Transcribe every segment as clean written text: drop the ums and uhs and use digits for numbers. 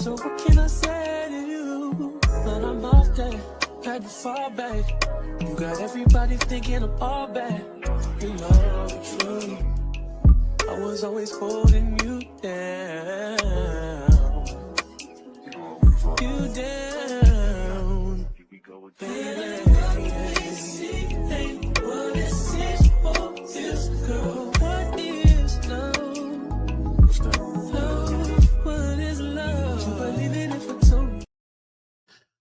So what can I say to you? When I'm off that, had to fall back. You got everybody thinking I'm all bad. You know the truth. I was always holding you down. You down. Baby. What is this for this girl? What is love? Love, what is love? You believe in it for two.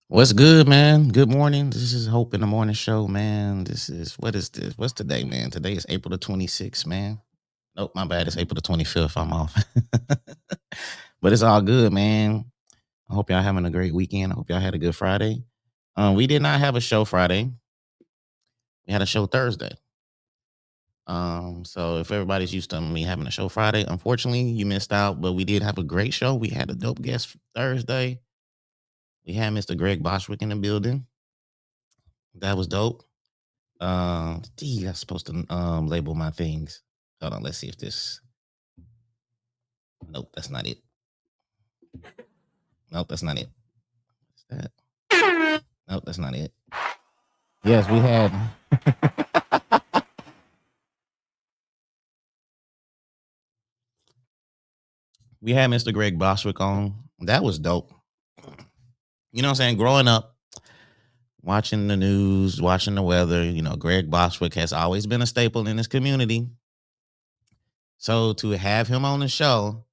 What's good, man? Good morning. This is Hope in the Morning Show, man. What is this? What's today, man? Today is April the 26th, man. Nope, my bad. It's April the 25th. I'm off. But it's all good, man. I hope y'all having a great weekend. I hope y'all had a good Friday. We did not have a show Friday. We had a show Thursday. So if everybody's used to me having a show Friday, unfortunately, you missed out. But we did have a great show. We had a dope guest Thursday. We had Mr. Greg Boshwick in the building. That was dope. I'm supposed to label my things. Hold on, let's see if this. Nope, that's not it. Nope, that's not it. What's that? Nope, that's not it. Yes, we had. We had Mr. Greg Boshwick on. That was dope. You know what I'm saying? Growing up, watching the news, watching the weather, Greg Boshwick has always been a staple in this community. So to have him on the show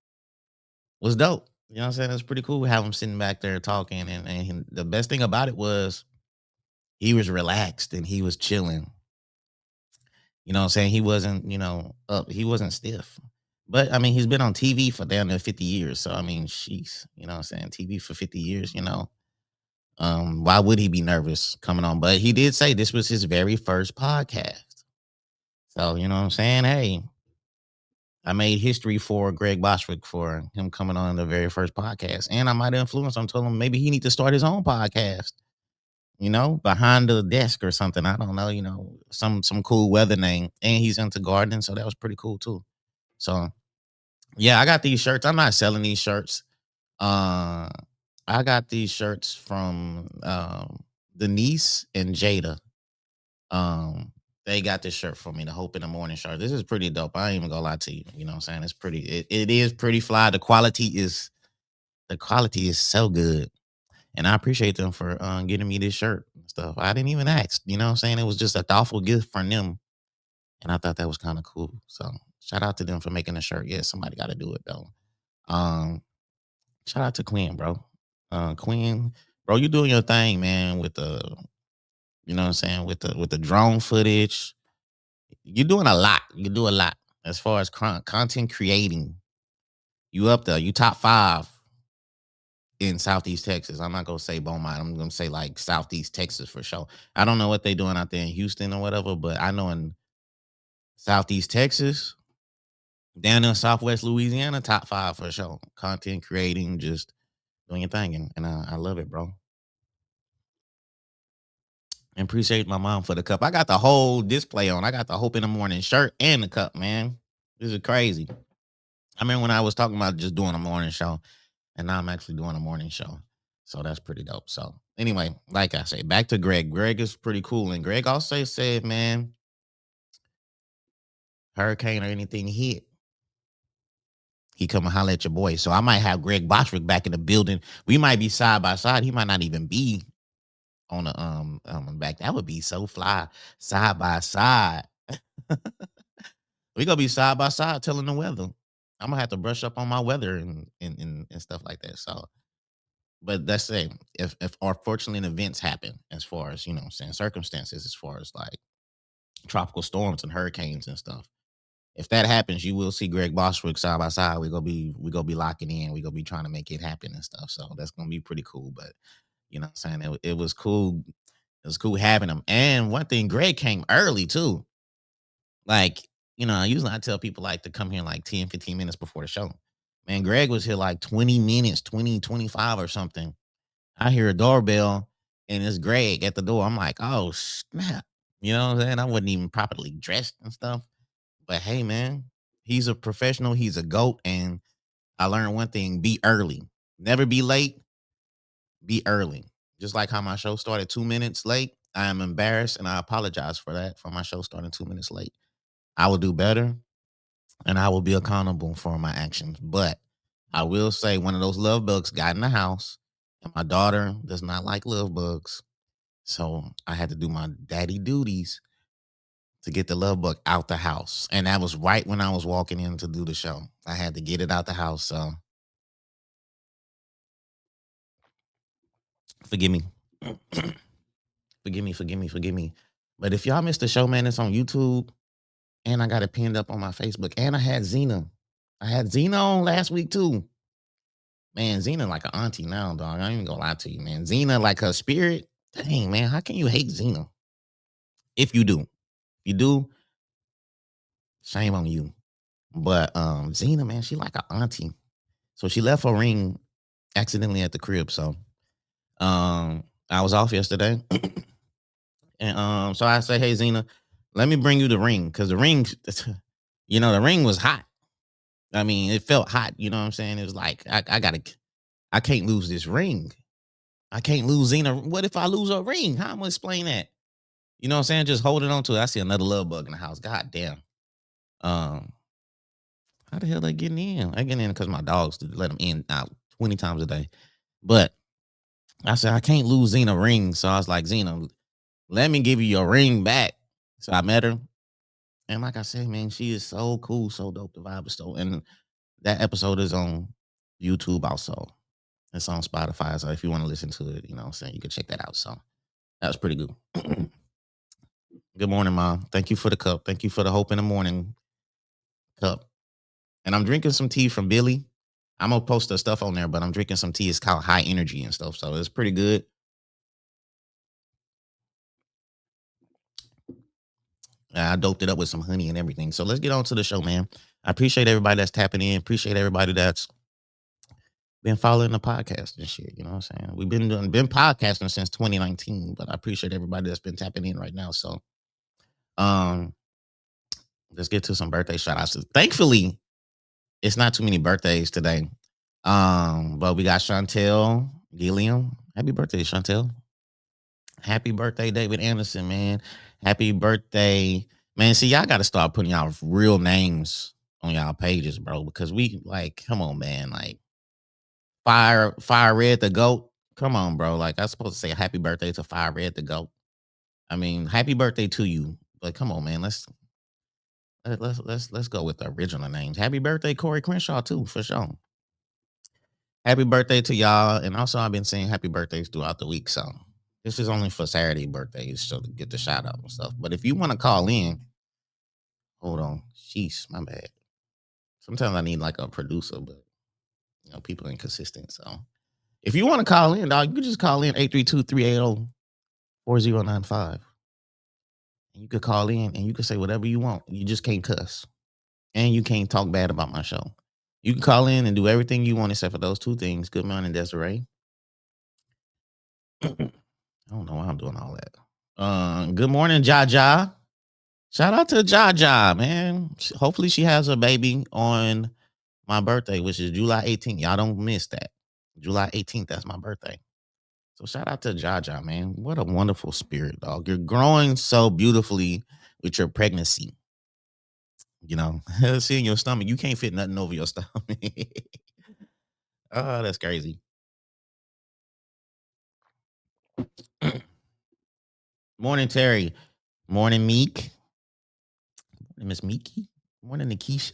was dope. You know what I'm saying? It's pretty cool to have him sitting back there talking. And the best thing about it was he was relaxed and he was chilling. You know what I'm saying? He wasn't, up. He wasn't stiff. But, I mean, he's been on TV for down there 50 years. So, I mean, sheesh. You know what I'm saying? TV for 50 years, why would he be nervous coming on? But he did say this was his very first podcast. So, you know what I'm saying? Hey, I made history for Greg Boshwick for him coming on the very first podcast. And I might influence him, told him maybe he need to start his own podcast, behind the desk or something. I don't know, some cool weather name. And he's into gardening, so that was pretty cool too. So, yeah, I got these shirts. I'm not selling these shirts. I got these shirts from Denise and Jada. They got this shirt for me, the Hope in the Morning shirt. This is pretty dope. I ain't even gonna lie to you. You know what I'm saying? It's pretty. It is pretty fly. The quality is so good, and I appreciate them for getting me this shirt and stuff. I didn't even ask. You know what I'm saying? It was just a thoughtful gift from them, and I thought that was kind of cool. So shout out to them for making the shirt. Yeah, somebody got to do it though. Shout out to Quinn, bro. Quinn, bro, you doing your thing, man, with the, you know what I'm saying, with the drone footage. You're doing a lot. You do a lot as far as content creating. You up there. You top 5 in Southeast Texas. I'm not gonna say Beaumont. I'm gonna say like Southeast Texas for sure. I don't know what they're doing out there in Houston or whatever, but I know in Southeast Texas, down in Southwest Louisiana, top 5 for sure. Content creating, just doing your thing, and I love it, bro. And appreciate my mom for the cup. I got the whole display on. I got the Hope in the Morning shirt and the cup, man. This is crazy. I mean, when I was talking about just doing a morning show, and now I'm actually doing a morning show. So that's pretty dope. So anyway, like I say, back to Greg. Greg is pretty cool. And Greg also said, man, hurricane or anything hit, he come and holler at your boy. So I might have Greg Boshwick back in the building. We might be side by side. He might not even be on the back. That would be so fly, side by side. We gonna be side by side telling the weather. I'm gonna have to brush up on my weather and stuff like that. So, but that's it. If unfortunately events happen, as far as saying circumstances, as far as like tropical storms and hurricanes and stuff. If that happens, you will see Greg Boshwick side by side. We gonna be locking in. We gonna be trying to make it happen and stuff. So that's gonna be pretty cool. But you know what I'm saying? It was cool. It was cool having him. And one thing, Greg came early too. Like, usually I tell people like to come here like 10, 15 minutes before the show. Man, Greg was here like 20 minutes, 20, 25 or something. I hear a doorbell and it's Greg at the door. I'm like, oh, snap. You know what I'm saying? I wasn't even properly dressed and stuff. But hey, man, he's a professional. He's a GOAT. And I learned one thing, be early. Never be late, be early. Just like how my show started 2 minutes late. I am embarrassed and I apologize for that, for my show starting 2 minutes late. I will do better and I will be accountable for my actions. But I will say one of those love bugs got in the house and my daughter does not like love bugs. So I had to do my daddy duties to get the love bug out the house. And that was right when I was walking in to do the show. I had to get it out the house. So forgive me. forgive me. But if y'all missed the show, man, it's on YouTube. And I got it pinned up on my Facebook. And I had Zena. I had Zena on last week too. Man, Zena like an auntie now, dog. I ain't even gonna lie to you, man. Zena, like her spirit. Dang, man, how can you hate Zena? If you do. If you do, shame on you. But Zena, man, she like an auntie. So she left her ring accidentally at the crib. So I was off yesterday. And so I say, hey Zena, let me bring you the ring. Because the ring, the ring was hot. I mean, it felt hot, you know what I'm saying? It was like, I can't lose this ring. I can't lose Zena. What if I lose a ring? How am I gonna explain that? You know what I'm saying? Just holding on to it. I see another love bug in the house. God damn. How the hell they getting in? I get in because my dogs let them in out 20 times a day. But I said, I can't lose Zena ring. So I was like, Zena, let me give you your ring back. So I met her. And like I said, man, she is so cool, so dope. The vibe is so. And that episode is on YouTube also. It's on Spotify. So if you want to listen to it, you know what I'm saying, you can check that out. So that was pretty good. Good morning, Mom. Thank you for the cup. Thank you for the hope in the morning cup. And I'm drinking some tea from Billy. I'm going to post the stuff on there, but I'm drinking some tea. It's called High Energy and stuff. So it's pretty good. I doped it up with some honey and everything. So let's get on to the show, man. I appreciate everybody that's tapping in. Appreciate everybody that's been following the podcast and shit. You know what I'm saying? We've been podcasting since 2019, but I appreciate everybody that's been tapping in right now. So let's get to some birthday shout outs. Thankfully, it's not too many birthdays today. But we got Chantel Gilliam. Happy birthday, Chantel. Happy birthday, David Anderson, man. Happy birthday. Man, see, y'all got to start putting y'all real names on y'all pages, bro, because we, like, come on, man. Like, Fire Red the GOAT. Come on, bro. Like, I'm supposed to say happy birthday to Fire Red the GOAT. I mean, happy birthday to you. But come on, man. Let's go with the original names. Happy birthday, Corey Crenshaw, too, for sure. Happy birthday to y'all. And also, I've been saying happy birthdays throughout the week. So this is only for Saturday birthdays, so to get the shout out and stuff. But if you want to call in, hold on. Sheesh, my bad. Sometimes I need like a producer, but people are inconsistent. So if you want to call in, dog, you can just call in 832-380-4095. And you could call in and you can say whatever you want. You just can't cuss. And you can't talk bad about my show. You can call in and do everything you want except for those two things. Good morning, Desiree. I don't know why I'm doing all that. Good morning, Jaja. Shout out to Jaja, man. Hopefully she has a baby on my birthday, which is July 18th. Y'all don't miss that. July 18th, that's my birthday. So shout out to Jaja, man. What a wonderful spirit, dog. You're growing so beautifully with your pregnancy. Seeing your stomach, you can't fit nothing over your stomach. Oh, that's crazy. Morning, Terry. Morning, Meek. Morning, Miss Meeky. Morning, Nikisha.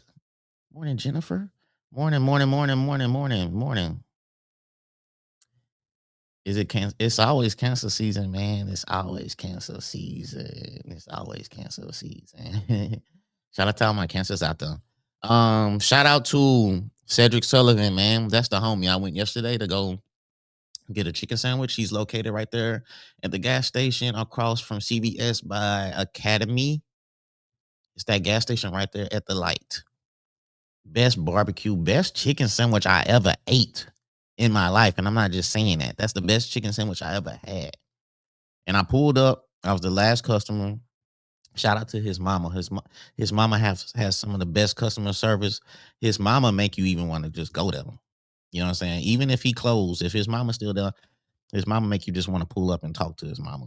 Morning, Jennifer. Morning. Is it cancer? It's always cancer season, man. It's always cancer season. Shout out to all my cancers out there. Shout out to Cedric Sullivan, man. That's the homie. I went yesterday to go get a chicken sandwich. He's located right there at the gas station across from CVS by Academy. It's that gas station right there at the light. Best barbecue, best chicken sandwich I ever ate in my life. And I'm not just saying that. That's the best chicken sandwich I ever had. And I pulled up. I was the last customer. Shout out to his mama. His mama has some of the best customer service. His mama make you even want to just go there. You know what I'm saying? Even if he closed, if his mama's still there, his mama make you just want to pull up and talk to his mama.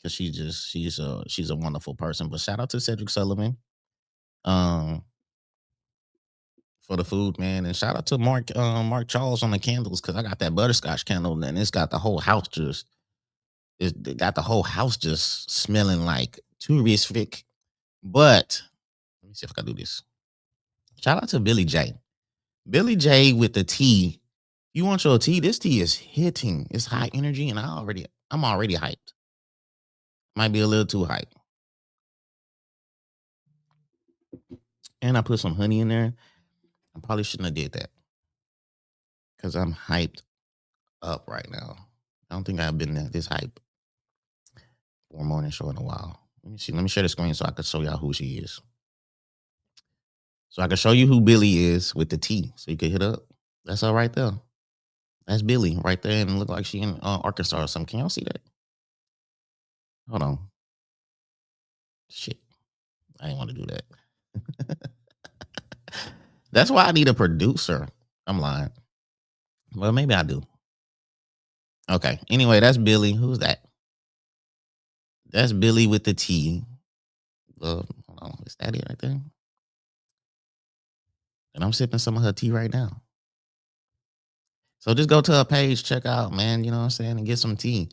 Cause she's a wonderful person. But shout out to Cedric Sullivan um for the food, man. And shout out to Mark Charles on the candles, because I got that butterscotch candle and it's got the whole house it got the whole house just smelling like terrific. But let me see if I can do this. Shout out to Billy J. Billy J with the tea. You want your tea? This tea is hitting. It's high energy, and I'm already hyped. Might be a little too hyped. And I put some honey in there. I probably shouldn't have did that because I'm hyped up right now. I don't think I've been this hype for a morning show in a while. Let me see. Let me share the screen so I can show y'all who she is. So I can show you who Billy is with the T, so you can hit up. That's all right there. That's Billy right there, and it look like she in Arkansas or something. Can y'all see that? Hold on. Shit, I didn't want to do that. That's why I need a producer. I'm lying. Well, maybe I do. Okay. Anyway, that's Billy. Who's that? That's Billy with the T. Hold on. Is that it right there? And I'm sipping some of her tea right now. So just go to her page, check out, man. You know what I'm saying? And get some tea.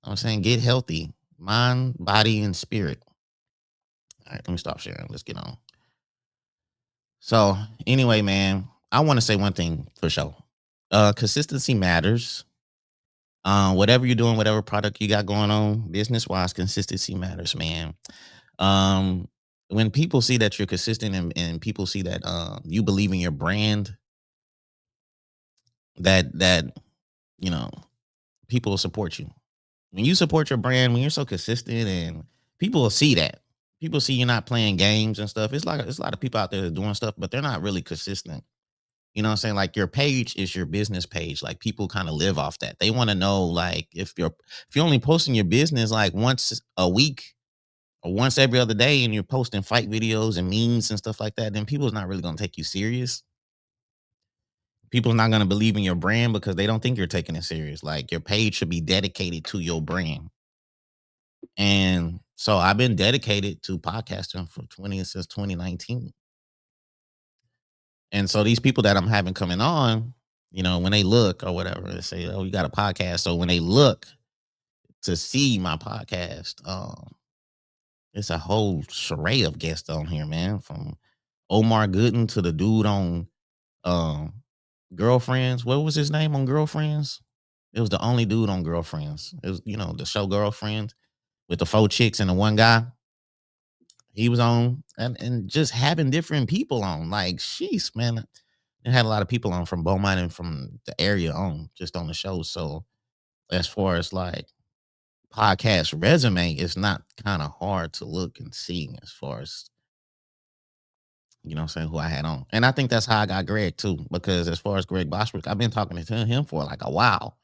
I'm saying get healthy. Mind, body, and spirit. All right, let me stop sharing. Let's get on. So anyway, man, I want to say one thing for sure. Consistency matters. Whatever you're doing, whatever product you got going on, business wise, consistency matters, man. When people see that you're consistent and people see that you believe in your brand, that you know, people will support you. When you support your brand, when you're so consistent, and people will see that. People see you're not playing games and stuff. It's like there's a lot of people out there that are doing stuff, but they're not really consistent. You know what I'm saying? Like your page is your business page. Like people kind of live off that. They want to know, like, if you're only posting your business like once a week or once every other day, and you're posting fight videos and memes and stuff like that, then people's not really gonna take you serious. People's not gonna believe in your brand because they don't think you're taking it serious. Like your page should be dedicated to your brand. And so I've been dedicated to podcasting since 2019. And so these people that I'm having coming on, you know, when they look or whatever, they say, "Oh, you got a podcast." So when they look to see my podcast, it's a whole array of guests on here, man. From Omar Gooden to the dude on um, Girlfriends. What was his name on Girlfriends? It was the only dude on Girlfriends. It was, the show Girlfriends with the 4 chicks and the one guy. He was on, and just having different people on. Like, sheesh, man. It had a lot of people on from Beaumont and from the area on, just on the show. So as far as like podcast resume, it's not kind of hard to look and see as far as, you know what I'm saying, who I had on. And I think that's how I got Greg too, because as far as Greg Bostwick, I've been talking to him for like a while.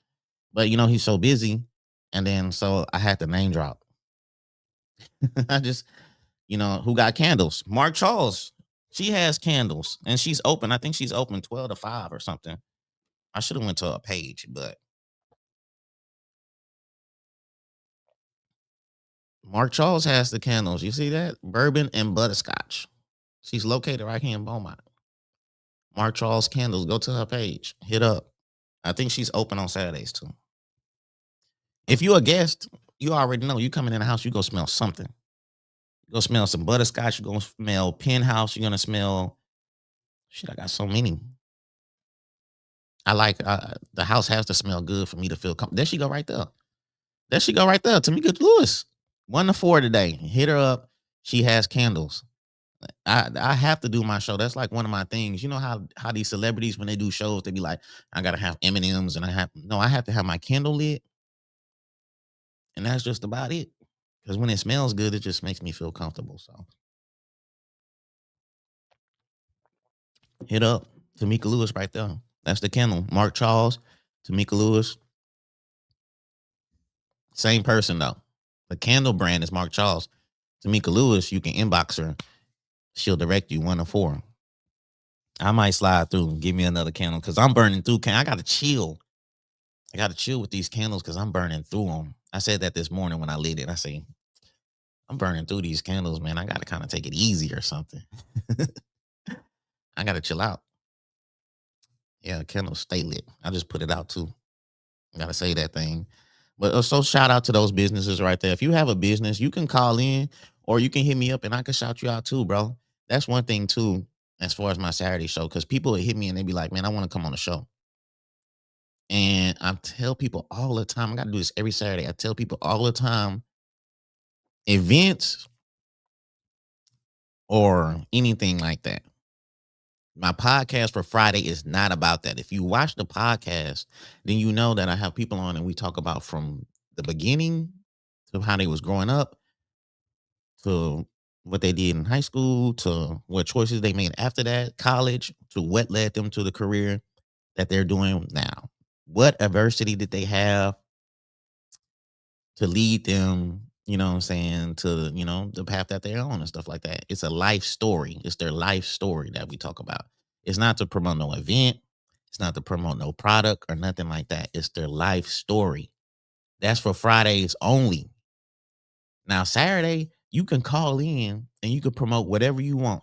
But he's so busy. And then so I had to name drop. I just, who got candles? Mark Charles. She has candles and she's open. I think she's open 12 to 5 or something. I should have went to a page, but Mark Charles has the candles. You see that? Bourbon and butterscotch. She's located right here in Beaumont. Mark Charles candles. Go to her page. Hit up. I think she's open on Saturdays too. If you're a guest, you already know. You coming in the house, you go smell something. You go smell some butterscotch. You gonna smell Penthouse. You're gonna smell. Shit, I got so many. I like the house has to smell good for me to feel comfortable. There she go right there. There she go right there. Tamika Lewis. 1 to 4 today. Hit her up. She has candles. I have to do my show. That's like one of my things. You know how these celebrities, when they do shows, they be like, I gotta have M&Ms and I have to have my candle lit. And that's just about it. Because when it smells good, it just makes me feel comfortable. So hit up Tamika Lewis right there. That's the candle. Mark Charles, Tamika Lewis. Same person though. The candle brand is Mark Charles. Tamika Lewis, you can inbox her. She'll direct you 1 to 4. I might slide through and give me another candle because I'm burning through. I gotta chill. I gotta chill with these candles because I'm burning through them. I said that this morning when I lit it. I say, I'm burning through these candles, man. I gotta kind of take it easy or something. I gotta chill out. Yeah, candles stay lit. I just put it out too. I gotta say that thing. But so shout out to those businesses right there. If you have a business, you can call in or you can hit me up and I can shout you out too, bro. That's one thing too, as far as my Saturday show, because people would hit me and they be like, man, I want to come on the show. And I tell people all the time, I got to do this every Saturday. I tell people all the time, events or anything like that. My podcast for Friday is not about that. If you watch the podcast, then you know that I have people on and we talk about from the beginning to how they was growing up to what they did in high school to what choices they made after that, college, to what led them to the career that they're doing now. What adversity did they have to lead them, you know what I'm saying, to, the path that they're on and stuff like that. It's a life story. It's their life story that we talk about. It's not to promote no event. It's not to promote no product or nothing like that. It's their life story. That's for Fridays only. Now, Saturday, you can call in and you can promote whatever you want.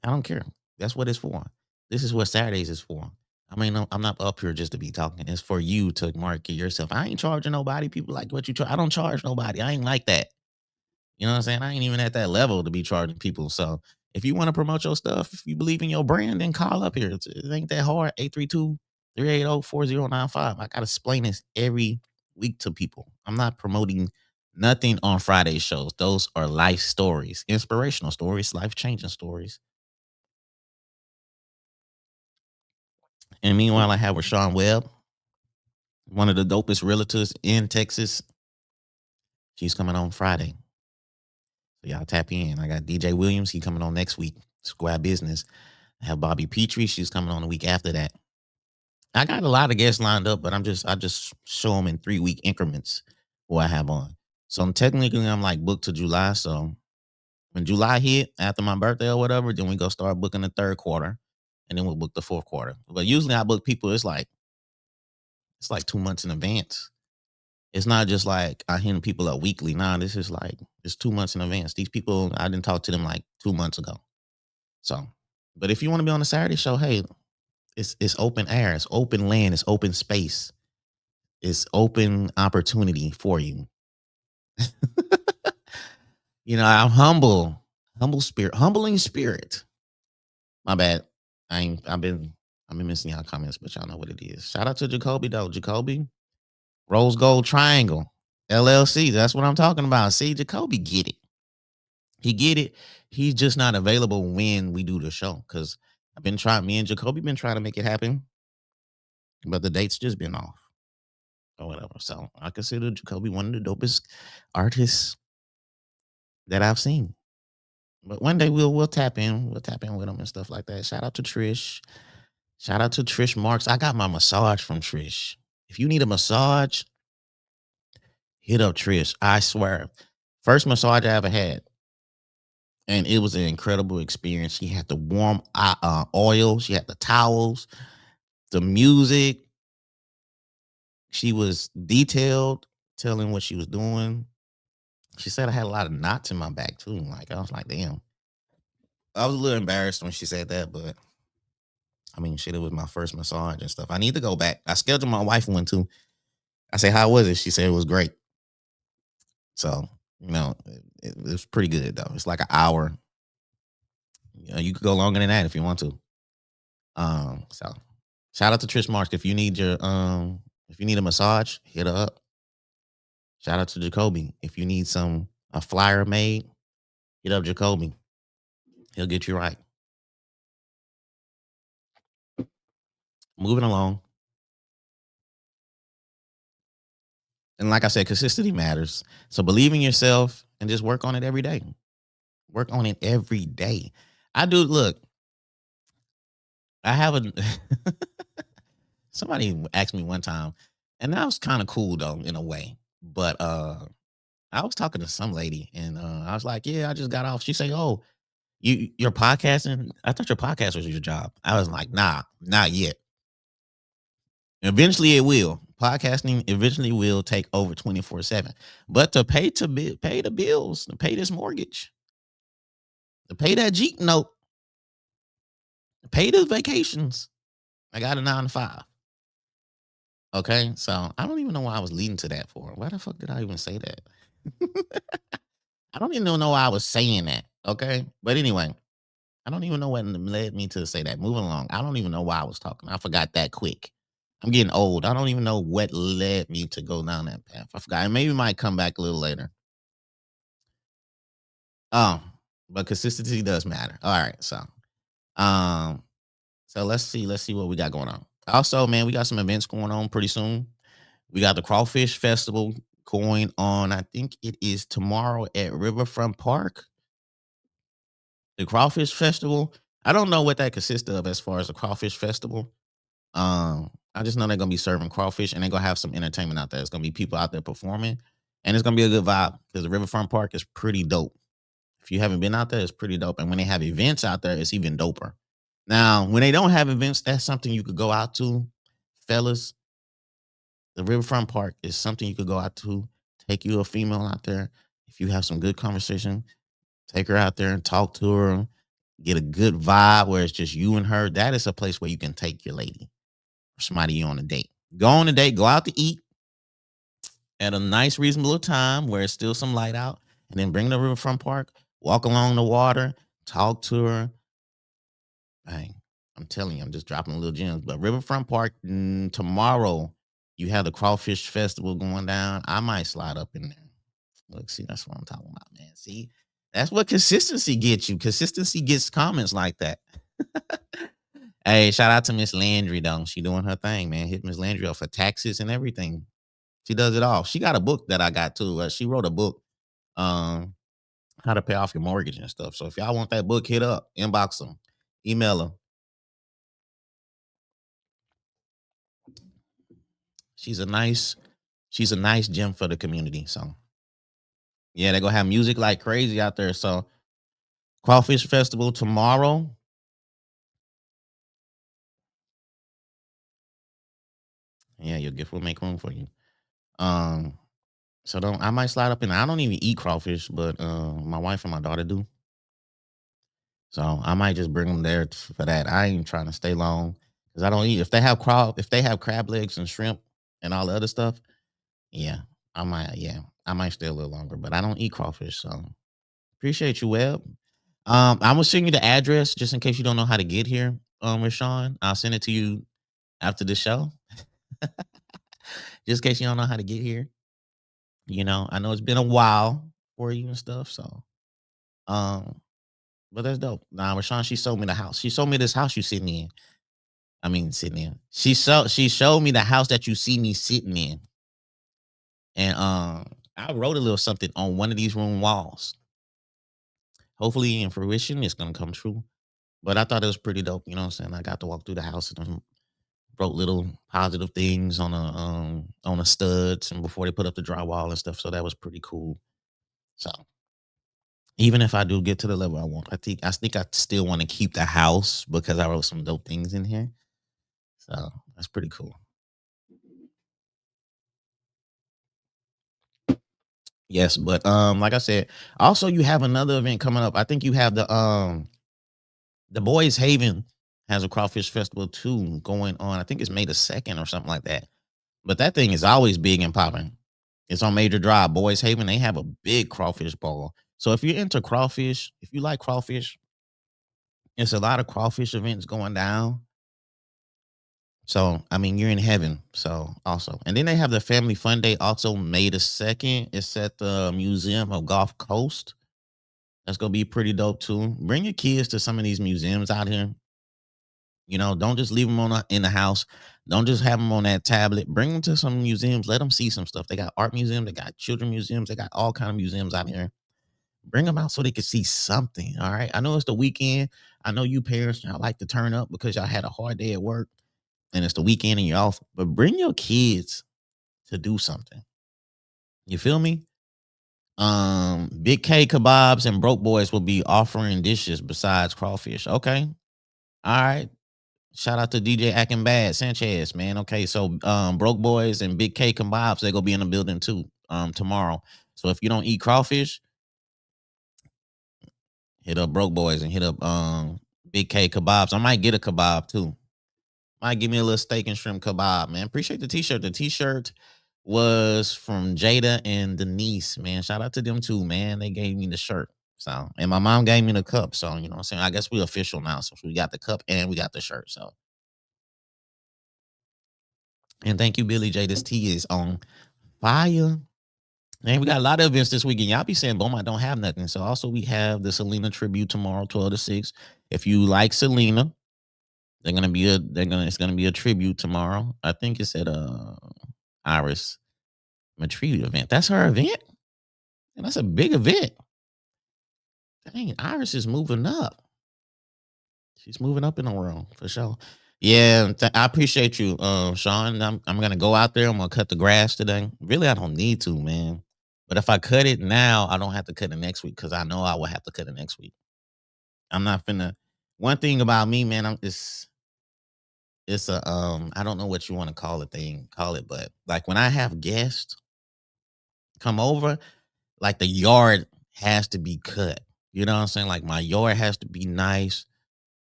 I don't care. That's what it's for. This is what Saturdays is for. I mean, I'm not up here just to be talking. It's for you to market yourself. I ain't charging nobody. People like what you charge. I don't charge nobody. I ain't like that. You know what I'm saying? I ain't even at that level to be charging people. So if you want to promote your stuff, if you believe in your brand, then call up here. It ain't that hard. 832-380-4095. I got to explain this every week to people. I'm not promoting nothing on Friday shows. Those are life stories, inspirational stories, life changing stories. And meanwhile, I have Rashawn Webb, one of the dopest realtors in Texas. She's coming on Friday. So y'all tap in. I got DJ Williams. He coming on next week. Square Business. I have Bobby Petrie. She's coming on the week after that. I got a lot of guests lined up, but I just show them in 3-week increments who I have on. So I'm like booked to July. So when July hit after my birthday or whatever, then we go start booking the third quarter, and then we'll book the fourth quarter. But usually I book people. It's like 2 months in advance. It's not just like I hit people up weekly. Nah, this is like it's 2 months in advance. These people I didn't talk to them like 2 months ago. So, but if you want to be on the Saturday show, hey, it's open air, it's open land, it's open space, it's open opportunity for you. I'm humbling spirit. My bad. I've been missing y'all comments, but y'all know what it is. Shout out to Jacoby though. Jacoby, Rose Gold Triangle, LLC. That's what I'm talking about. See, Jacoby get it. He get it. He's just not available when we do the show. Cause me and Jacoby been trying to make it happen, but the date's just been off. Or whatever. So I consider Jacoby one of the dopest artists that I've seen. But one day we'll tap in. We'll tap in with him and stuff like that. Shout out to Trish. Shout out to Trish Marks. I got my massage from Trish. If you need a massage, hit up Trish. I swear. First massage I ever had. And it was an incredible experience. She had the warm oil. She had the towels, the music. She was detailed, telling what she was doing. She said I had a lot of knots in my back too. Like I was like, damn. I was a little embarrassed when she said that, but I mean, shit, it was my first massage and stuff. I need to go back. I scheduled my wife one too. I say, how was it? She said it was great. So, it was pretty good though. It's like an hour. You could go longer than that if you want to. So shout out to Trish Marks. If you need a massage, hit her up. Shout out to Jacoby. If you need a flyer made, hit up Jacoby. He'll get you right. Moving along. And like I said, consistency matters. So believe in yourself and just work on it every day. Work on it every day. I do. Look, I have a somebody asked me one time, and that was kind of cool though in a way. But I was talking to some lady, and I was like, "Yeah, I just got off." She said, "Oh, You're podcasting. I thought your podcast was your job. I was like, nah, not yet. Eventually, it will. Podcasting eventually will take over 24/7. But to pay the bills, to pay this mortgage, to pay that Jeep note, to pay the vacations, I got a 9 to 5. Okay, so I don't even know why I was leading to that for. Why the fuck did I even say that? I don't even know why I was saying that. Okay, but anyway, I don't even know what led me to say that. Moving along, I don't even know why I was talking. I forgot that quick. I'm getting old. I don't even know what led me to go down that path. I forgot. And maybe it might come back a little later. Oh, but consistency does matter. All right, um, so let's see what we got going on. Also, man, we got some events going on pretty soon. We got the Crawfish Festival going on. I think it is tomorrow at Riverfront Park. The Crawfish Festival. I don't know what that consists of as far as the Crawfish Festival. I just know they're gonna be serving crawfish and they're gonna have some entertainment out there. It's gonna be people out there performing, and it's gonna be a good vibe because the Riverfront Park is pretty dope. If you haven't been out there, it's pretty dope. And when they have events out there, it's even doper. Now, when they don't have events, that's something you could go out to, fellas. The Riverfront Park is something you could go out to. Take you a female out there. If you have some good conversation, take her out there and talk to her. Get a good vibe where it's just you and her. That is a place where you can take your lady or somebody you on a date. Go on a date, go out to eat at a nice, reasonable time where it's still some light out, and then bring the Riverfront Park, walk along the water, talk to her. Bang. I'm telling you, I'm just dropping little gems. But Riverfront Park tomorrow, you have the Crawfish Festival going down. I might slide up in there. Look, see, that's what I'm talking about, man. See, that's what consistency gets you. Consistency gets comments like that. Hey, shout out to Miss Landry, though. She doing her thing, man. Hit Miss Landry up for taxes and everything. She does it all. She got a book that I got too. She wrote a book, um, how to pay off your mortgage and stuff. So if y'all want that book, hit up, inbox them, email her. She's a nice, she's a nice gem for the community. So yeah, they're gonna have music like crazy out there. So Crawfish Festival tomorrow. Yeah, your gift will make room for you. Um, so don't I might slide up in. I don't even eat crawfish, but my wife and my daughter do. So I might just bring them there for that. I ain't trying to stay long because I don't eat. If they have crab legs and shrimp and all the other stuff, yeah, I might stay a little longer. But I don't eat crawfish, so appreciate you, Web. I'm gonna send you the address just in case you don't know how to get here, Rashawn. I'll send it to you after the show, just in case you don't know how to get here. I know it's been a while for you and stuff, so um, but that's dope. Nah, Rashawn, she sold me the house. She sold me this house you sitting in. I mean, sitting in. She showed me the house that you see me sitting in, and I wrote a little something on one of these room walls. Hopefully, in fruition, it's gonna come true. But I thought it was pretty dope. You know what I'm saying? I got to walk through the house and wrote little positive things on the studs and before they put up the drywall and stuff. So that was pretty cool. So even if I do get to the level I want, I think I still want to keep the house because I wrote some dope things in here. So that's pretty cool. Yes, but like I said, also you have another event coming up. I think you have the Boys Haven has a crawfish festival too going on. I think it's May the 2nd or something like that. But that thing is always big and popping. It's on Major Drive, Boys Haven. They have a big crawfish ball. So if you're into crawfish, if you like crawfish, it's a lot of crawfish events going down. So I mean, you're in heaven. So also, and then they have the Family Fun Day also May the 2nd. It's at the Museum of Gulf Coast. That's gonna be pretty dope too. Bring your kids to some of these museums out here. Don't just leave them in the house. Don't just have them on that tablet. Bring them to some museums. Let them see some stuff. They got art museums. They got children museums. They got all kind of museums out here. Bring them out so they can see something. All right. I know it's the weekend. I know you parents, y'all like to turn up because y'all had a hard day at work and it's the weekend and you're off. But bring your kids to do something. You feel me? Big K Kebabs and Broke Boys will be offering dishes besides crawfish. Okay. All right. Shout out to DJ Acting Bad Sanchez, man. Okay, so Broke Boys and Big K Kebabs, they gonna be in the building too tomorrow. So if you don't eat crawfish, hit up Broke Boys and hit up Big K Kebabs. I might get a kebab too. Might give me a little steak and shrimp kebab, man. Appreciate the t-shirt. The t-shirt was from Jada and Denise, man. Shout out to them too, man. They gave me the shirt. So, and my mom gave me the cup. So, you know what I'm saying? I guess we official now. So we got the cup and we got the shirt. So, and thank you, Billy J. This tea is on fire. And we got a lot of events this weekend. Y'all be saying Beaumont don't have nothing. So also we have the Selena tribute tomorrow, 12 to 6. If you like Selena, it's gonna be a tribute tomorrow. I think it's at Iris Matridi event. That's her event? And that's a big event. Dang, Iris is moving up. She's moving up in the world for sure. Yeah, I appreciate you, Sean. I'm gonna go out there. I'm gonna cut the grass today. Really, I don't need to, man. But if I cut it now, I don't have to cut it next week because I know I will have to cut it next week. I'm not finna. One thing about me, man, it's a I don't know what you want to call it, but like when I have guests come over, like the yard has to be cut. You know what I'm saying? Like my yard has to be nice.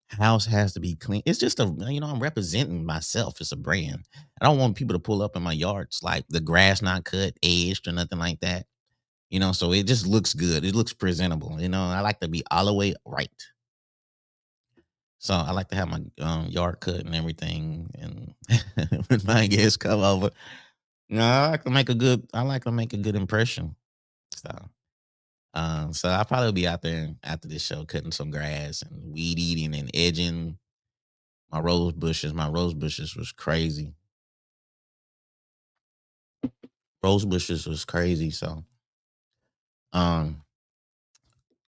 House has to be clean. It's just I'm representing myself. It's a brand. I don't want people to pull up in my yard. It's like the grass not cut, edged, or nothing like that. So it just looks good. It looks presentable. I like to be all the way right. So I like to have my yard cut and everything. And when my guests come over, I like to make a good impression. So I'll probably be out there after this show cutting some grass and weed eating and edging my rose bushes. My rose bushes was crazy. Rose bushes was crazy. So um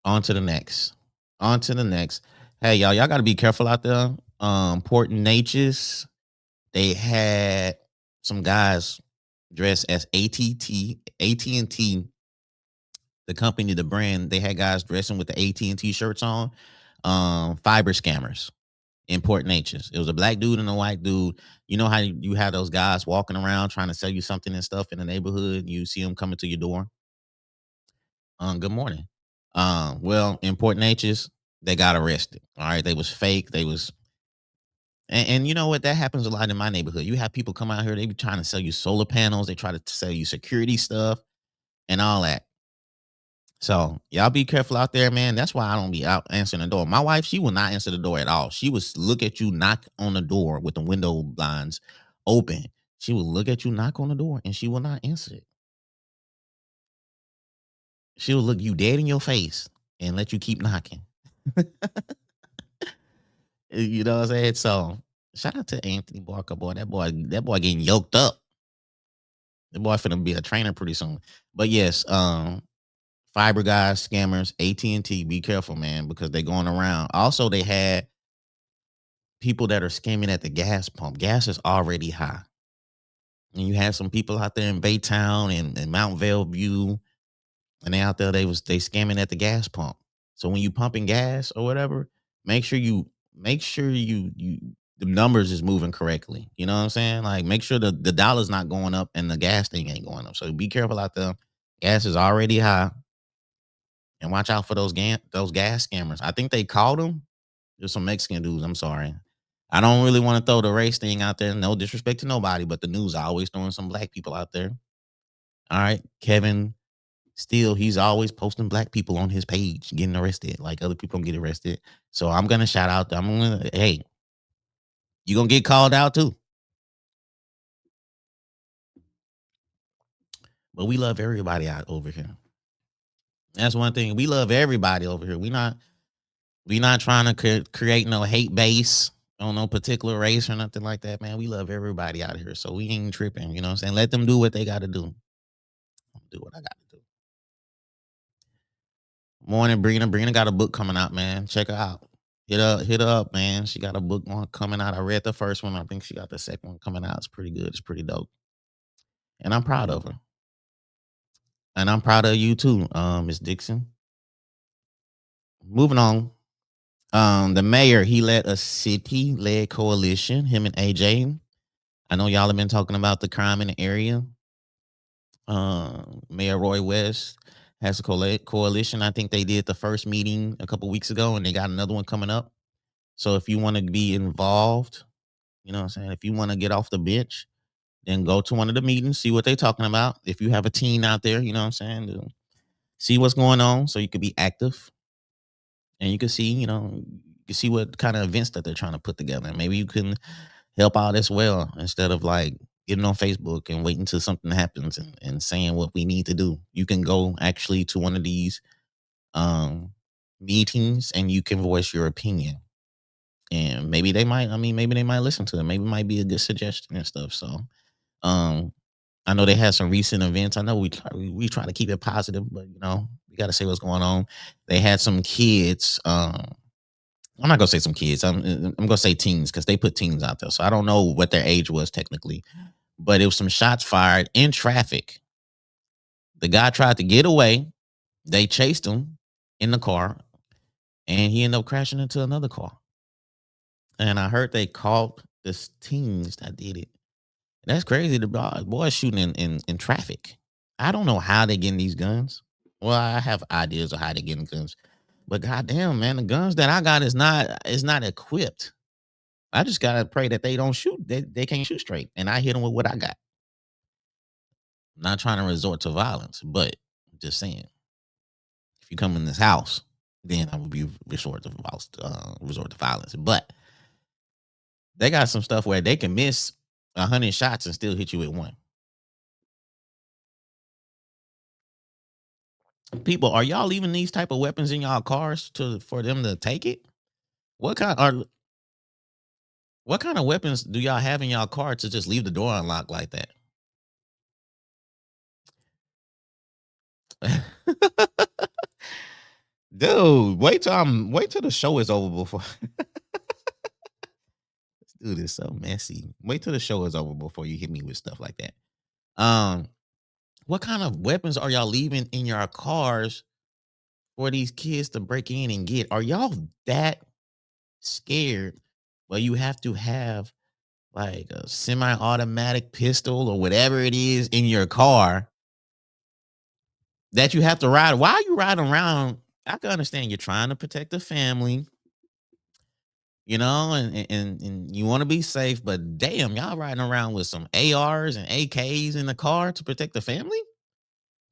on to the next. On to the next. Hey y'all gotta be careful out there. Port Natchez, they had some guys dressed as AT&T, the company, the brand. They had guys dressing with the AT&T shirts on, fiber scammers in Port Natchez. It was a black dude and a white dude. You know how you have those guys walking around trying to sell you something and stuff in the neighborhood. You see them coming to your door. Good morning. Well, in Port Natchez, they got arrested. All right, they was fake. They was, and you know what? That happens a lot in my neighborhood. You have people come out here. They be trying to sell you solar panels. They try to sell you security stuff and all that. So y'all be careful out there, man. That's why I don't be out answering the door. My wife, she will not answer the door at all. She would look at you, knock on the door with the window blinds open. She will look at you, knock on the door, and she will not answer it. She will look you dead in your face and let you keep knocking. You know what I'm saying? So shout out to Anthony Barker, boy. That boy getting yoked up. The boy finna be a trainer pretty soon. But yes, fiber guys, scammers, AT&T, be careful, man, because they going around. Also, they had people that are scamming at the gas pump. Gas is already high. And you had some people out there in Baytown and Mount View, and they out there, they scamming at the gas pump. So when you pumping gas or whatever, make sure you the numbers is moving correctly. You know what I'm saying? Like make sure the dollar's not going up and the gas thing ain't going up. So be careful out there. Gas is already high. And watch out for those gas scammers. I think they called them. There's some Mexican dudes. I'm sorry. I don't really want to throw the race thing out there. No disrespect to nobody, but the news are always throwing some black people out there. All right. Kevin Steele, he's always posting black people on his page getting arrested. Like other people don't get arrested. So I'm going to shout out. Hey, you going to get called out too. But we love everybody out over here. That's one thing. We love everybody over here. We not trying to create no hate base on no particular race or nothing like that, man. We love everybody out here. So we ain't tripping. You know what I'm saying? Let them do what they got to do. I'll do what I got to do. Morning, Brina. Brina got a book coming out, man. Check her out. Hit her up, man. She got a book coming out. I read the first one. I think she got the second one coming out. It's pretty good. It's pretty dope. And I'm proud of her. And I'm proud of you too, Miss Dixon. Moving on. The mayor, he led a city-led coalition, him and AJ. I know y'all have been talking about the crime in the area. Mayor Roy West has a coalition. I think they did the first meeting a couple weeks ago, and they got another one coming up. So if you want to be involved, you know what I'm saying? If you want to get off the bench, then go to one of the meetings, see what they're talking about. If you have a team out there, you know what I'm saying? To see what's going on so you could be active and you can see, you can see what kind of events that they're trying to put together. And maybe you can help out as well instead of like getting on Facebook and waiting till something happens and saying what we need to do. You can go actually to one of these meetings and you can voice your opinion. And maybe they might, maybe they might listen to it. Maybe it might be a good suggestion and stuff. So I know they had some recent events. I know we try to keep it positive, but we got to say what's going on. They had some kids. I'm not gonna say some kids. I'm gonna say teens because they put teens out there. So I don't know what their age was technically, but it was some shots fired in traffic. The guy tried to get away. They chased him in the car, and he ended up crashing into another car. And I heard they caught the teens that did it. That's crazy. The boys shooting in traffic. I don't know how they getting these guns. Well, I have ideas of how they getting guns, but goddamn, man, the guns that I got is not equipped. I just gotta pray that they don't shoot. They can't shoot straight, and I hit them with what I got. I'm not trying to resort to violence, but I'm just saying, if you come in this house, then I would be resort to violence. But they got some stuff where they can miss 100 shots and still hit you with one. People, are y'all leaving these type of weapons in y'all cars for them to take it? What kind are what kind of weapons do y'all have in y'all car to just leave the door unlocked like that? Dude, wait till the show is over before this dude is so messy. Wait till the show is over before you hit me with stuff like that. Um, what kind of weapons are y'all leaving in your cars for these kids to break in and get? Are y'all that scared? Well, you have to have like a semi-automatic pistol or whatever it is in your car that you have to ride. Why are you riding around? I can understand you're trying to protect the family, and you want to be safe, but damn, y'all riding around with some ARs and AKs in the car to protect the family?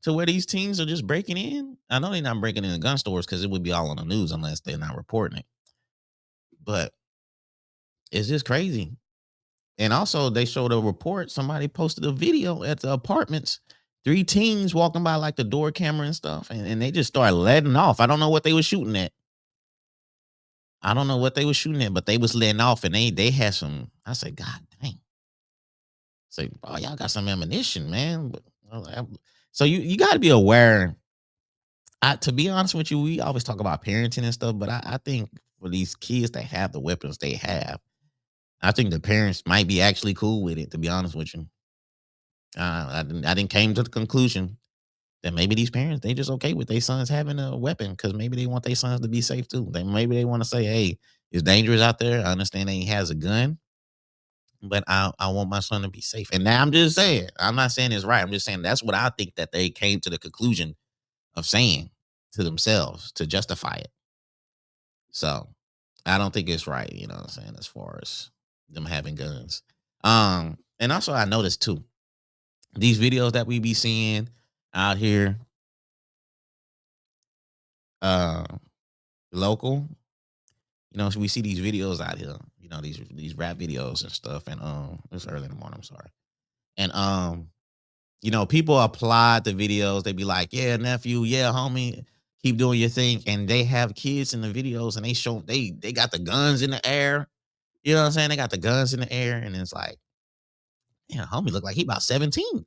To where these teens are just breaking in? I know they're not breaking into gun stores because it would be all on the news unless they're not reporting it. But it's just crazy. And also, they showed a report. Somebody posted a video at the apartments. 3 teens walking by like the door camera and stuff, and they just started letting off. I don't know what they were shooting at. I don't know what they were shooting at, but they was letting off, and they had some. I said, God dang. Say, oh, y'all got some ammunition, man. So you got to be aware. To be honest with you, we always talk about parenting and stuff, but I think for these kids that have the weapons they have, I think the parents might be actually cool with it. To be honest with you, I didn't came to the conclusion that maybe these parents they just okay with their sons having a weapon because maybe they want their sons to be safe too. Maybe they want to say, hey, it's dangerous out there. I understand that he has a gun, but I want my son to be safe. And now I'm just saying, I'm not saying it's right. I'm just saying that's what I think that they came to the conclusion of saying to themselves to justify it. So I don't think it's right, you know what I'm saying, as far as them having guns. And also I noticed too, these videos that we be seeing out here, uh, local, so we see these videos out here, these rap videos and stuff. And it's early in the morning, I'm sorry. And people applaud the videos. They be like, yeah, nephew, yeah, homie, keep doing your thing. And they have kids in the videos and they got the guns in the air. You know what I'm saying? They got the guns in the air, and it's like, yeah, homie look like he about 17.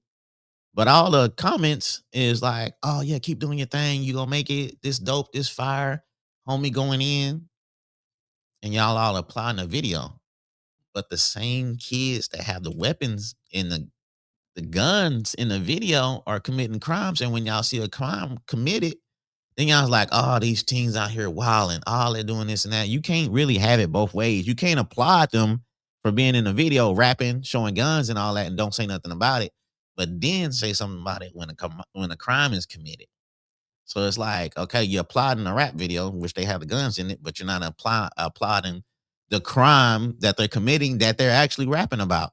But all the comments is like, oh yeah, keep doing your thing. You gonna make it. This dope, this fire, homie going in. And y'all all applying the video. But the same kids that have the weapons in the guns in the video are committing crimes, and when y'all see a crime committed, then y'all's like, oh, these teens out here wilding, all they're doing this and that. You can't really have it both ways. You can't applaud them for being in the video, rapping, showing guns and all that, and don't say nothing about it, but then say something about it when a crime is committed. So it's like, okay, you're applauding a rap video, which they have the guns in it, but you're not applauding the crime that they're committing that they're actually rapping about.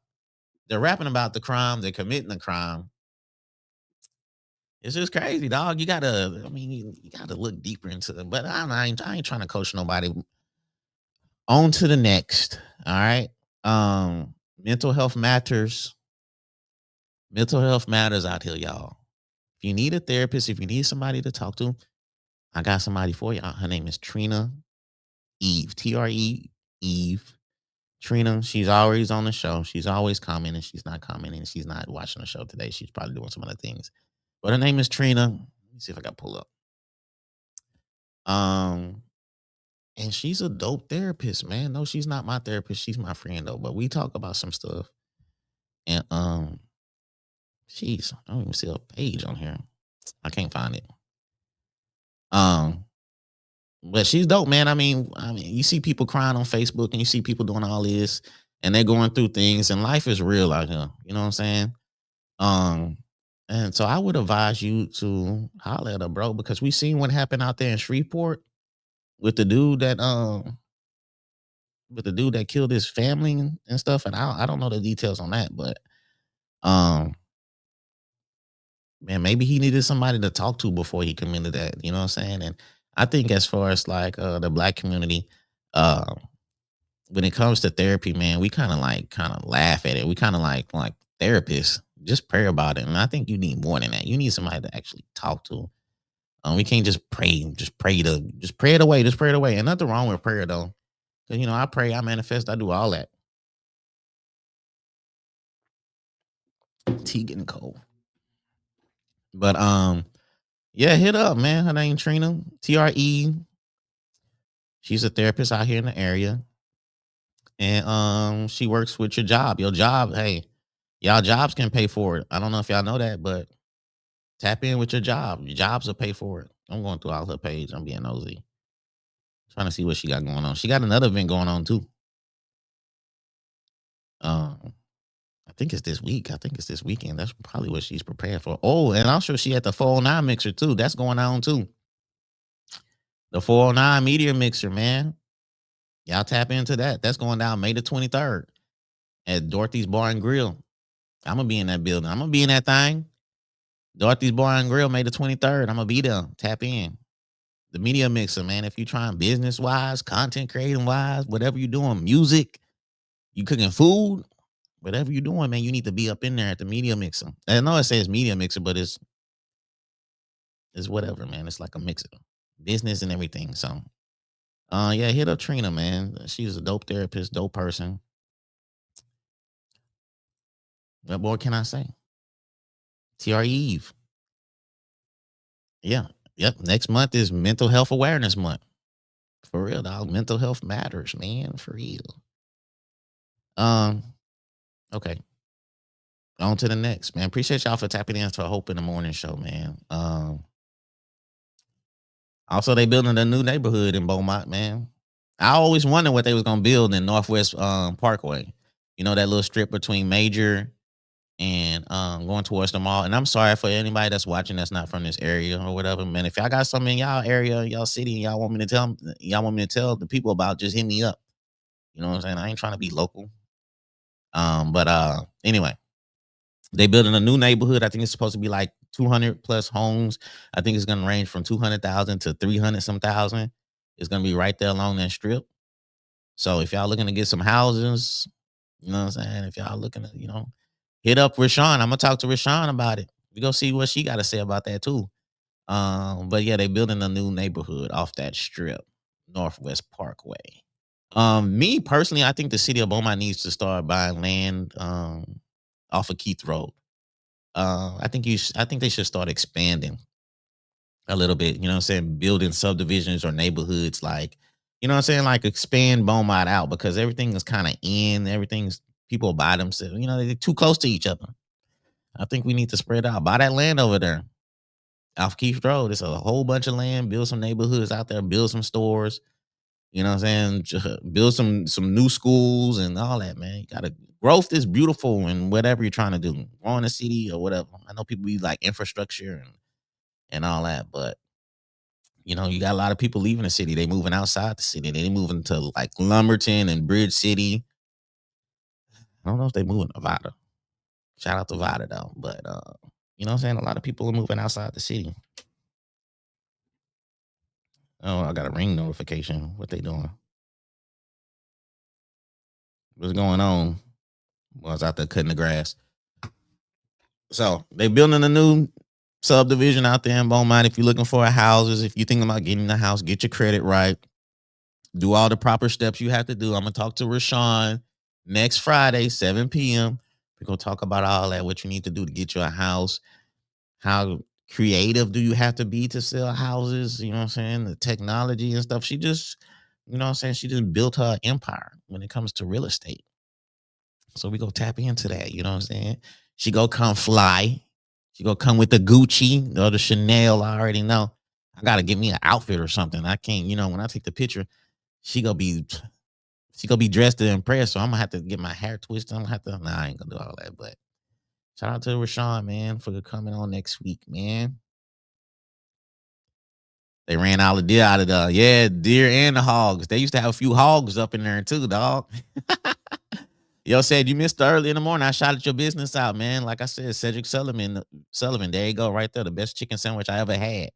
They're rapping about the crime, they're committing the crime. It's just crazy, dog. You gotta look deeper into it. But I ain't trying to coach nobody. On to the next. All right. Mental health matters. Mental health matters out here, y'all. If you need a therapist, if you need somebody to talk to, I got somebody for you. Her name is Trina Eve. TRE Eve. Trina, she's always on the show. She's always commenting. She's not commenting. She's not watching the show today. She's probably doing some other things. But her name is Trina. Let me see if I got to pull up. And she's a dope therapist, man. No, she's not my therapist. She's my friend though. But we talk about some stuff. And she's I don't even see a page on here. I can't find it. But she's dope, man. I mean, you see people crying on Facebook and you see people doing all this and they're going through things and life is real out here. You know what I'm saying? And so I would advise you to holler at her, bro, because we seen what happened out there in Shreveport with the dude that killed his family and stuff. And I don't know the details on that, but man, maybe he needed somebody to talk to before he committed that. You know what I'm saying? And I think as far as like the Black community, when it comes to therapy, man, we kind of laugh at it. We kind of like therapists. Just pray about it. And I think you need more than that. You need somebody to actually talk to. We can't just pray it away. And nothing wrong with prayer though. Cause I pray, I manifest, I do all that. Tea getting cold. But yeah, hit up, man. Her name Trina. TRE. She's a therapist out here in the area. And she works with your job. Your job, hey, y'all jobs can pay for it. I don't know if y'all know that, but tap in with your job. Your jobs will pay for it. I'm going through all her page. I'm being nosy. Trying to see what she got going on. She got another event going on too. I think it's this week. I think it's this weekend. That's probably what she's prepared for. Oh, and I'm sure she had the 409 mixer too. That's going on too. The 409 media mixer, man. Y'all tap into that. That's going down May the 23rd at Dorothy's Bar and Grill. I'm gonna be in that building. I'm gonna be in that thing. Dorothy's Bar and Grill, May the 23rd. I'm gonna be there. Tap in. The media mixer, man. If you're trying business wise, content creating wise, whatever you're doing, music, you cooking food, whatever you're doing, man, you need to be up in there at the media mixer. I know it says media mixer, but it's whatever, man. It's like a mixer, business and everything. So, yeah, hit up Trina, man. She's a dope therapist, dope person. What more can I say? TR Eve. Yeah. Yep. Next month is Mental Health Awareness Month. For real, dog. Mental health matters, man. For real. Okay. On to the next, man. Appreciate y'all for tapping into a Hope in the Morning show, man. Also, they building a new neighborhood in Beaumont, man. I always wondered what they was gonna build in Northwest Parkway. You know, that little strip between Major and going towards the mall. And I'm sorry for anybody that's watching that's not from this area or whatever, man. If y'all got something in y'all area, y'all city, and y'all want me to tell the people about, just hit me up. You know what I'm saying? I ain't trying to be local. But anyway, they building a new neighborhood. I think it's supposed to be like 200 plus homes. I think it's gonna range from 200,000 to 300 some thousand. It's gonna be right there along that strip. So if y'all looking to get some houses, you know what I'm saying? If y'all looking to, hit up Rashawn. I'm gonna talk to Rashawn about it. We go see what she got to say about that too. But yeah, they building a new neighborhood off that strip, Northwest Parkway. Me personally, I think the city of Beaumont needs to start buying land off of Keith Road. I think they should start expanding a little bit. You know what I'm saying? Building subdivisions or neighborhoods, like, you know what I'm saying? Like expand Beaumont out, because everything is kind of everything's people by themselves. They're too close to each other. I think we need to spread out. Buy that land over there off Keith Road. It's a whole bunch of land. Build some neighborhoods out there. Build some stores. You know what I'm saying? Build some new schools and all that, man. You gotta growth is beautiful and whatever you're trying to do. Growing a city or whatever. I know people be like infrastructure and all that, but you got a lot of people leaving the city. They moving outside the city. They moving to like Lumberton and Bridge City. I don't know if they moving to Nevada. Shout out to Nevada though. But you know what I'm saying? A lot of people are moving outside the city. Oh, I got a ring notification. What they doing? What's going on? Well, I was out there cutting the grass. So they building a new subdivision out there in Beaumont. If you're looking for a houses, if you're thinking about getting a house, get your credit right. Do all the proper steps you have to do. I'm gonna talk to Rashawn next Friday, 7 p.m. We're gonna talk about all that, what you need to do to get you a house. How creative do you have to be to sell houses? You know what I'm saying? The technology and stuff. She just, you know what I'm saying? She just built her empire when it comes to real estate. So we go tap into that. You know what I'm saying? She go come fly. She go come with the Gucci or the Chanel. I already know. I gotta get me an outfit or something. I can't, when I take the picture, she gonna be dressed to impress. So I'm gonna have to get my hair twisted. I'm gonna have to. Nah, I ain't gonna do all that. But shout out to Rashawn, man, for coming on next week, man. They ran all the deer out of the deer and the hogs. They used to have a few hogs up in there too, dog. Yo said you missed early in the morning. I shouted your business out, man. Like I said, Cedric Sullivan. There you go, right there. The best chicken sandwich I ever had.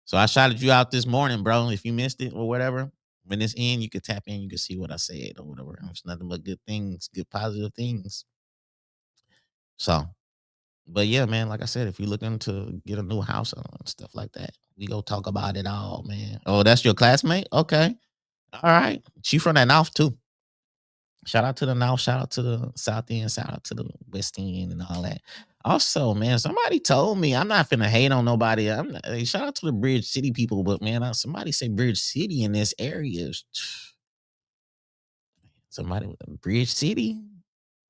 So I shouted you out this morning, bro. If you missed it or whatever, when it's in, you could tap in. You can see what I said or whatever. It's nothing but good things, good positive things. So, but yeah, man. Like I said, if you're looking to get a new house and stuff like that, we go talk about it all, man. Oh, that's your classmate? Okay. All right. She from that North too. Shout out to the North, shout out to the South End, shout out to the West End and all that. Also, man, somebody told me I'm not finna hate on nobody. Shout out to the Bridge City people, but man, somebody say Bridge City in this area is somebody Bridge City,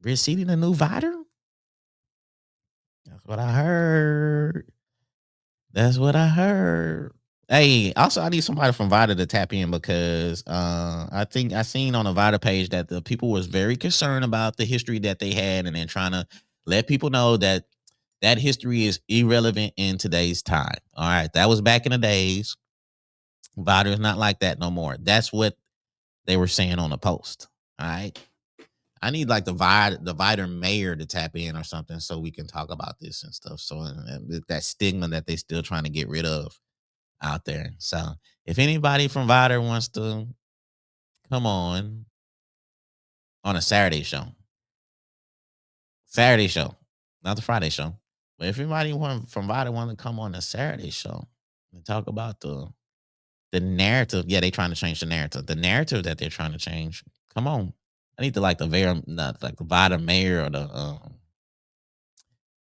the new Vider. That's what I heard. That's what I heard. Hey, also I need somebody from Vita to tap in because I think I seen on the Vita page that the people was very concerned about the history that they had and then trying to let people know that that history is irrelevant in today's time. All right. That was back in the days. Vita is not like that no more. That's what they were saying on the post. All right. I need like the Vita mayor to tap in or something so we can talk about this and stuff. So that stigma that they still trying to get rid of out there. So if anybody from Vider wants to come on a Saturday show, not the Friday show, but if anybody from Vider want to come on a Saturday show and talk about the narrative, they trying to change the narrative that they're trying to change. Come on, I need to like the Vider mayor or the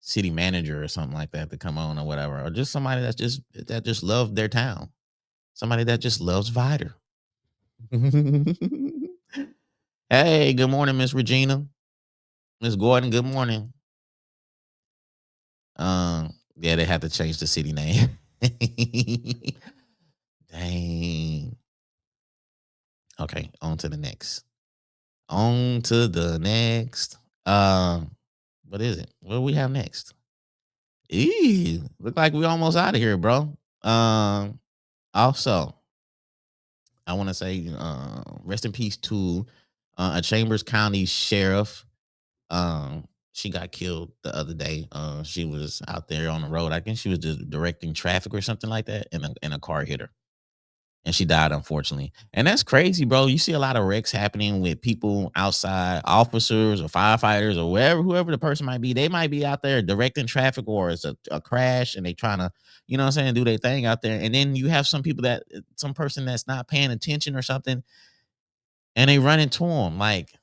city manager or something like that to come on or whatever, or just somebody that just loves their town, somebody that just loves Vider. Hey, good morning, Miss Regina. Miss Gordon, good morning. They had to change the city name. Dang. Okay, on to the next. What is it? What do we have next? Look like we almost out of here, bro. Also, I want to say rest in peace to a Chambers County sheriff. She got killed the other day. She was out there on the road. I think she was just directing traffic or something like that, and a car hit her, and she died unfortunately. And that's crazy, bro. You see a lot of wrecks happening with people outside, officers or firefighters or whoever the person might be. They might be out there directing traffic, or it's a crash, and they trying to, you know what I'm saying, do their thing out there. And then you have some person that's not paying attention or something, and they run into them. Like,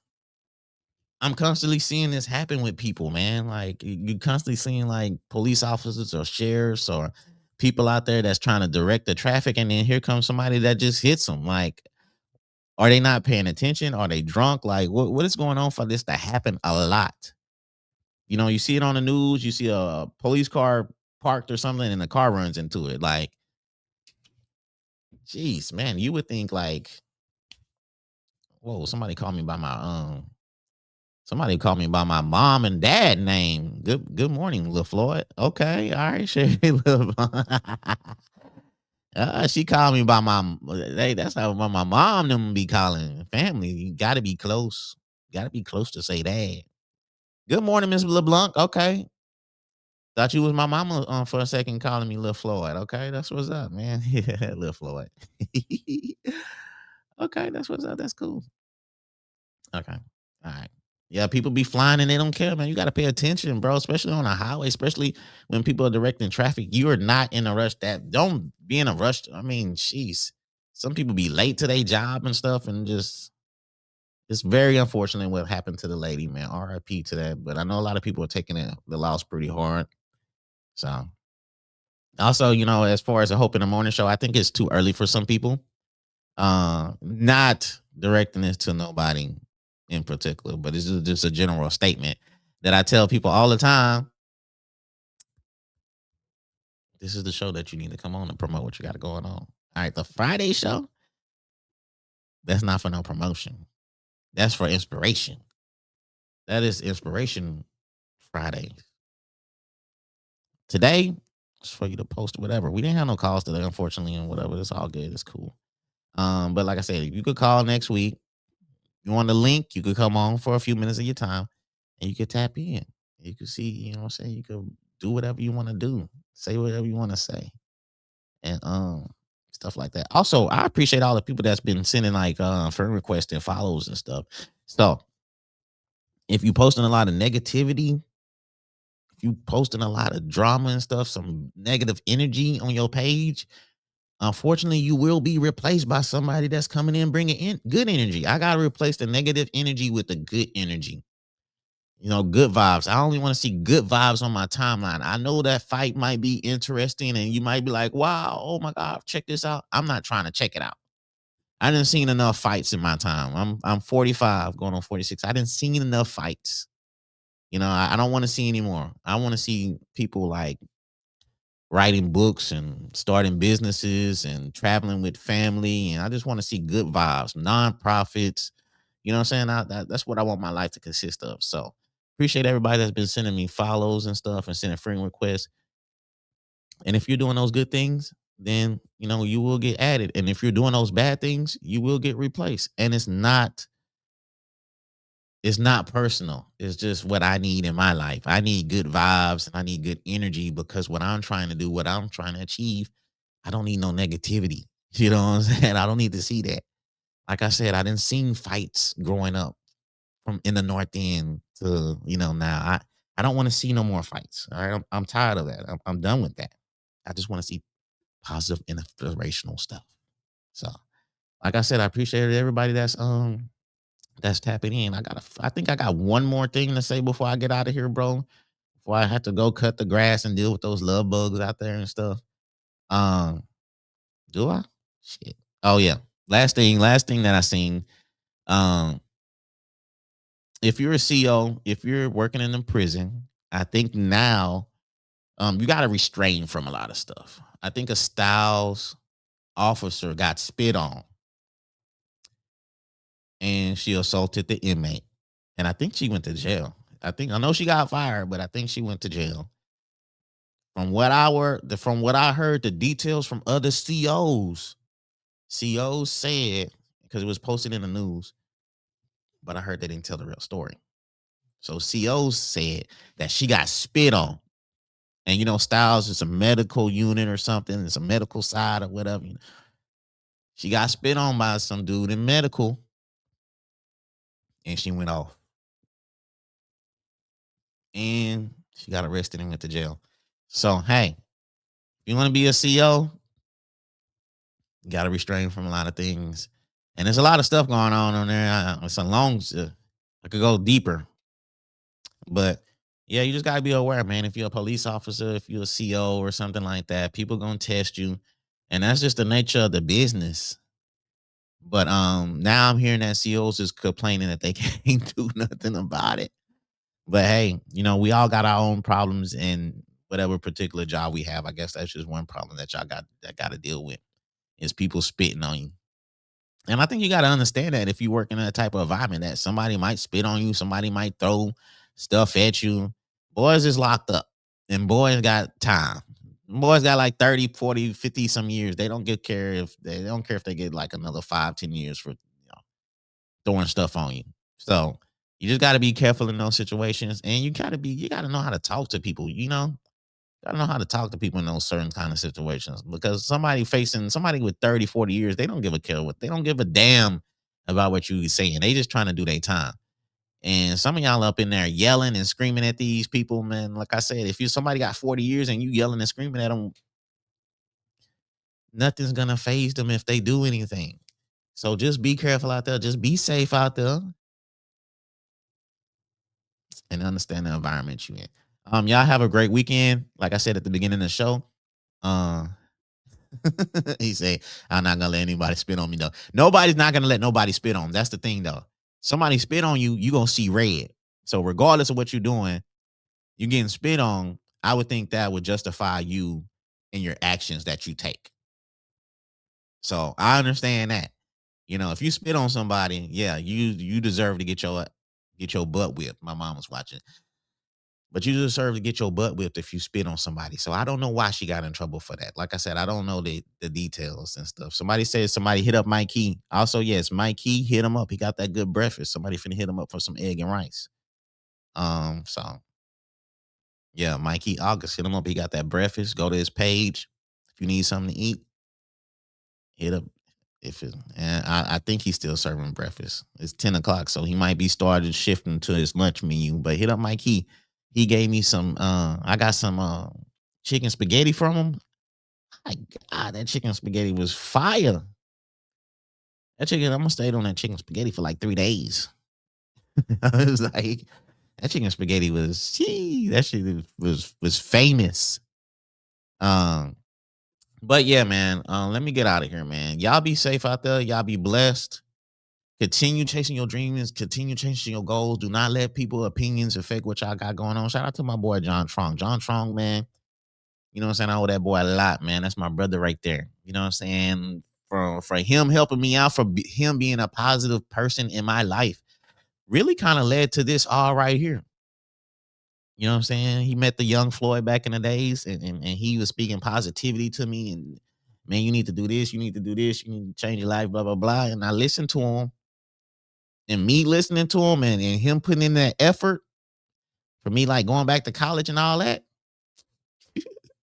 I'm constantly seeing this happen with people, man. Like, you constantly seeing like police officers or sheriffs or people out there that's trying to direct the traffic, and then here comes somebody that just hits them. Like, are they not paying attention? Are they drunk? Like, what is going on for this to happen a lot? You see it on the news, you see a police car parked or something, and the car runs into it. Like, geez, man, you would think like, whoa, somebody called me by my mom and dad name. Good morning, Lil Floyd. Okay, all right, Sherry. She called me by my. Hey, that's how my mom them be calling family. You got to be close. Got to be close to say that. Good morning, Miss LeBlanc. Okay, thought you was my mama for a second calling me Lil Floyd. Okay, that's what's up, man. Yeah, Lil Floyd. Okay, that's what's up. That's cool. Okay. All right. Yeah, people be flying and they don't care, man. You got to pay attention, bro, especially on a highway, especially when people are directing traffic. You are not in a rush. Don't be in a rush. I mean, jeez. Some people be late to their job and stuff, and just it's very unfortunate what happened to the lady, man. RIP to that. But I know a lot of people are taking the loss pretty hard. So also, as far as a Hope in the Morning show, I think it's too early for some people. Not directing this to nobody in particular, but it's just a general statement that I tell people all the time. This is the show that you need to come on and promote what you got going on. All right, the Friday show, that's not for no promotion. That's for inspiration. That is Inspiration Friday. Today, it's for you to post whatever. We didn't have no calls today, unfortunately, and whatever. It's all good. It's cool. But like I said, you could call next week. You want the link, you could come on for a few minutes of your time and you could tap in. You could see, what I'm saying? You could do whatever you want to do, say whatever you want to say, and stuff like that. Also, I appreciate all the people that's been sending like friend requests and follows and stuff. So if you posting a lot of negativity, if you posting a lot of drama and stuff, some negative energy on your page, unfortunately, you will be replaced by somebody that's coming in bringing in good energy. I gotta replace the negative energy with the good energy. Good vibes. I only want to see good vibes on my timeline. I know that fight might be interesting and you might be like, wow, oh my God, check this out. I'm not trying to check it out. I didn't seen enough fights in my time. I'm 45 going on 46. I didn't seen enough fights. I don't want to see anymore. I want to see people like writing books and starting businesses and traveling with family. And I just want to see good vibes, nonprofits. You know what I'm saying? That's what I want my life to consist of. So appreciate everybody that's been sending me follows and stuff and sending friend requests. And if you're doing those good things, then you will get added. And if you're doing those bad things, you will get replaced. And it's not personal. It's just what I need in my life. I need good vibes and I need good energy because what I'm trying to do, what I'm trying to achieve, I don't need no negativity. You know what I'm saying? I don't need to see that. Like I said, I didn't see fights growing up from in the North End to, now. I don't want to see no more fights. All right. I'm tired of that. I'm done with that. I just want to see positive inspirational stuff. So like I said, I appreciate everybody that's tapping in. I think I got one more thing to say before I get out of here, bro. Before I have to go cut the grass and deal with those love bugs out there and stuff. Um, do I? Shit. Oh yeah. Last thing that I seen. Um, if you're a CO, if you're working in a prison, I think now you got to restrain from a lot of stuff. I think a Styles officer got spit on and she assaulted the inmate. And I think she went to jail. I know she got fired, but I think she went to jail. From what I heard, the details from other COs said, because it was posted in the news, but I heard they didn't tell the real story. So COs said that she got spit on. And Styles is a medical unit or something. It's a medical side or whatever. She got spit on by some dude in medical, and she went off. And she got arrested and went to jail. So hey, if you want to be a CO, you got to restrain from a lot of things. And there's a lot of stuff going on there. It's a long. I could go deeper, but yeah, you just gotta be aware, man. If you're a police officer, if you're a CO or something like that, people gonna test you, and that's just the nature of the business. But now I'm hearing that COs is complaining that they can't do nothing about it. But hey, we all got our own problems in whatever particular job we have. I guess that's just one problem that y'all got to deal with is people spitting on you. And I think you got to understand that if you work in that type of environment, that somebody might spit on you, somebody might throw stuff at you. Boys is locked up, and boys got time. Boys got like 30, 40, 50 some years. They don't care if they get like another 5, 10 years for throwing stuff on you. So you just got to be careful in those situations, and you got to know how to talk to people. Got to know how to talk to people in those certain kind of situations, because somebody with 30, 40 years, they don't give a damn about what you saying. They just trying to do their time. And some of y'all up in there yelling and screaming at these people, man. Like I said, if somebody got 40 years and you yelling and screaming at them, nothing's gonna phase them if they do anything. So just be careful out there. Just be safe out there and understand the environment you in. Y'all have a great weekend. Like I said at the beginning of the show, uh, he said, I'm not gonna let anybody spit on me though. Nobody's not gonna let nobody spit on them. That's the thing though. Somebody spit on you, you gonna see red. So regardless of what you're doing, you getting spit on, I would think that would justify you in your actions that you take. So I understand that. If you spit on somebody, yeah, you deserve to get your butt whipped. My mom was watching. But you deserve to get your butt whipped if you spit on somebody. So I don't know why she got in trouble for that. Like I said, I don't know the details and stuff. Somebody said somebody hit up Mike Key. Also, yes, Mike Key hit him up. He got that good breakfast. Somebody finna hit him up for some egg and rice. So yeah, Mikey August hit him up. He got that breakfast. Go to his page. If you need something to eat, hit up. And I think he's still serving breakfast. It's 10 o'clock, so he might be started shifting to his lunch menu. But hit up Mike Key. He gave me some. I got some chicken spaghetti from him. My God, that chicken spaghetti was fire. I'm gonna stay on that chicken spaghetti for like 3 days. I was like, that chicken spaghetti that shit was famous. But yeah, man, let me get out of here, man. Y'all be safe out there. Y'all be blessed. Continue chasing your dreams. Continue chasing your goals. Do not let people's opinions affect what y'all got going on. Shout out to my boy John Trong. John Trong, man. You know what I'm saying? I owe that boy a lot, man. That's my brother right there. You know what I'm saying? For him helping me out, him being a positive person in my life, really kind of led to this all right here. You know what I'm saying? He met the young Floyd back in the days, and he was speaking positivity to me. And man, you need to do this. You need to do this. You need to change your life, blah, blah, blah. And I listened to him, and me listening to him and him putting in that effort for me, like going back to college and all that.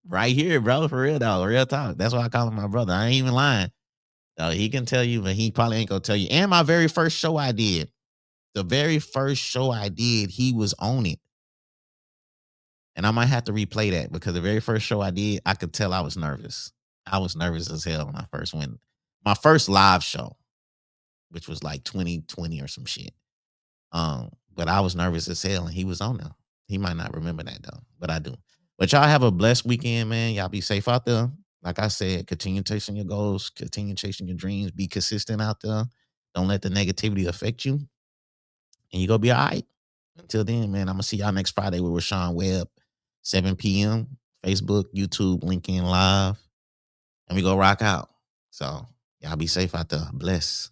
Right here, bro. For real, though. Real talk. That's why I call him my brother. I ain't even lying. He can tell you, but he probably ain't gonna tell you. And my very first show I did, he was on it. And I might have to replay that because the very first show I did, I could tell I was nervous. I was nervous as hell when I first went. My first live show, which was like 2020 or some shit. But I was nervous as hell, and he was on there. He might not remember that though, but I do. But y'all have a blessed weekend, man. Y'all be safe out there. Like I said, continue chasing your goals, continue chasing your dreams, be consistent out there. Don't let the negativity affect you. And you go be all right. Until then, man, I'm gonna see y'all next Friday with Rashawn Webb, 7 p.m. Facebook, YouTube, LinkedIn Live. And we go rock out. So y'all be safe out there. Bless.